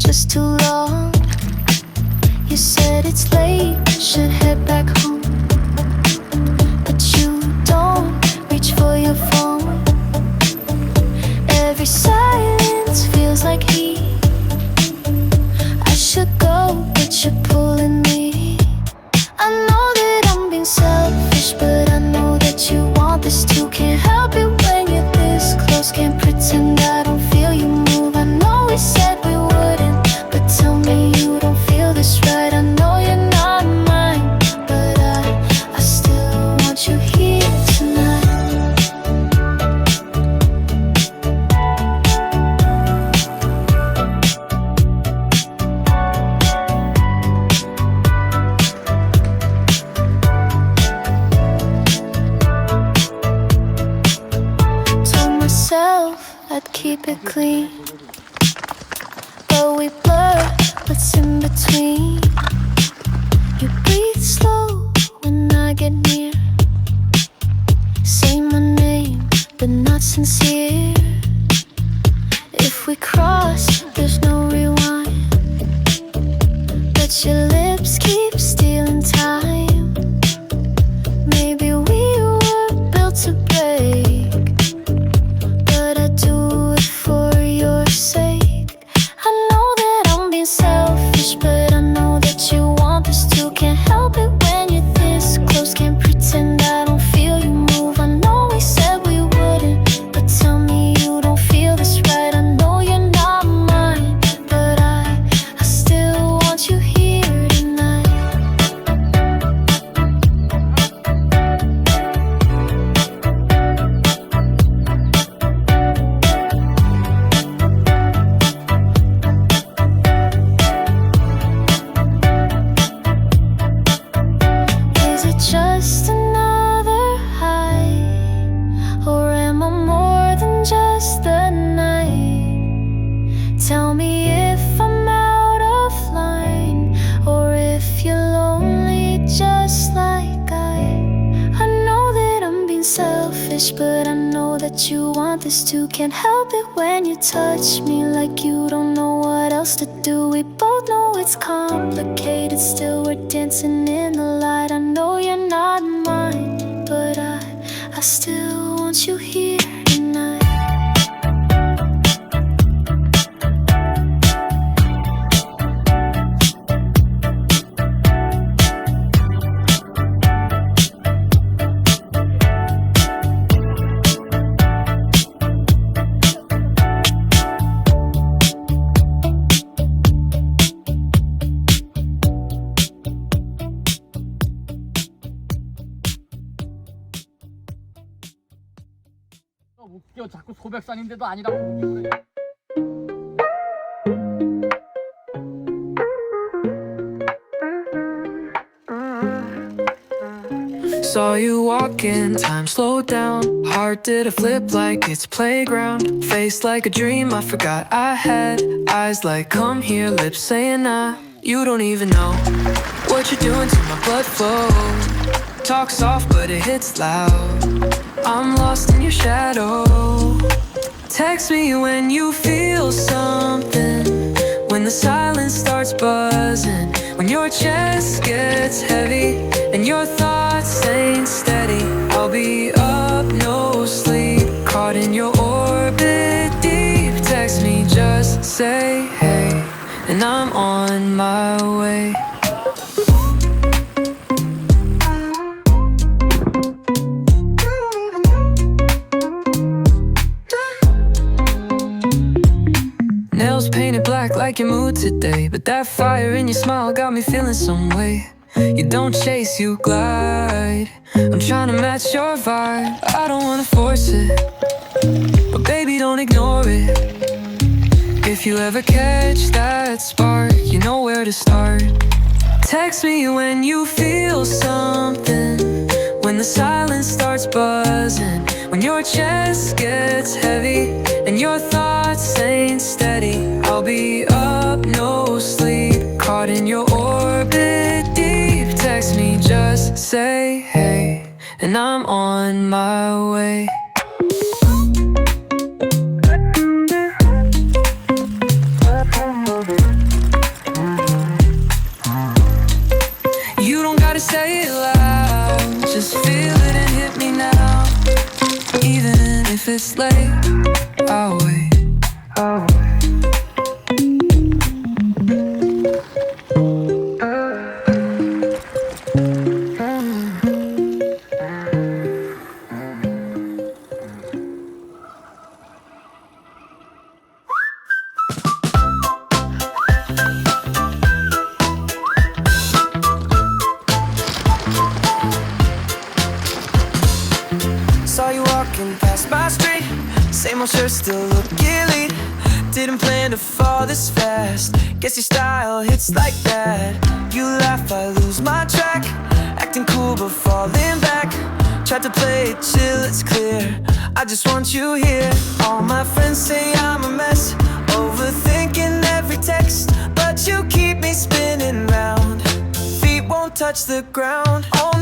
just too long. You said it's late, should head back home, but you don't reach for your phone. Every silence feels like heat. I should go, but you're pulling me. I know that I'm being selfish, but I know that you want this too. Can't help it when you're this close. Can't pretend I don't feel you move. I know we said we wouldn't, but tell me you don't feel this right. I know you're not mine, but I still want you here tonight. Told myself I'd keep it clean, but we blur what's in between. You breathe slow when I get near. Say my name, but not sincere. If we cross, there's no rewind, but your lips keep stealing time. Maybe we were built to break, but I do it for your sake. I know that I'm being selfish, but I know that you want this too. Can't help it when you're this close. Can't pretend I don't feel you move. I know we said we wouldn't, but tell me you don't feel this right. I know you're not mine, but I still want you here tonight. Is it just another high, or am I more than just the night? Tell me if I'm out of line, or if you're lonely just like I know that I'm being selfish, but I know that you want this too. Can't help it when you touch me like you don't know what else to do. We both know it's complicated, still we're dancing in the light. I know you're not mine, but I still want you here tonight. 웃겨. 자꾸 소백산인데도 아니라고 우기고 그래. Saw you walking, time slowed down. Heart did a flip like it's playground. Face like a dream I forgot I had. Eyes like come here, lips saying nah. You don't even know what you're doing to my blood flow. Talk soft but it hits loud. I'm lost in your shadow. Text me when you feel something, when the silence starts buzzing, when your chest gets heavy and your thoughts ain't steady. I'll be up, no sleep, caught in your orbit deep. Text me, just say hey, and I'm on my way. Nails painted black like your mood today, but that fire in your smile got me feeling some way. You don't chase, you glide. I'm trying to match your vibe. I don't wanna force it, but baby don't ignore it. If you ever catch that spark, you know where to start. Text me when you feel something, when the silence starts buzzing, when your chest gets heavy and your thoughts ain't steady. I'll be up, no sleep, caught in your orbit deep. Text me, just say hey, and I'm on my way. if it's late, I'll wait. Saw you walking past my street, same old shirt, still looking elite. Didn't plan to fall this fast, guess your style hits like that. You laugh, I lose my track, acting cool but falling back. Tried to play it chill, it's clear, I just want you here. All my friends say I'm a mess, overthinking every text, but you keep me spinning round. Feet won't touch the ground. Oh,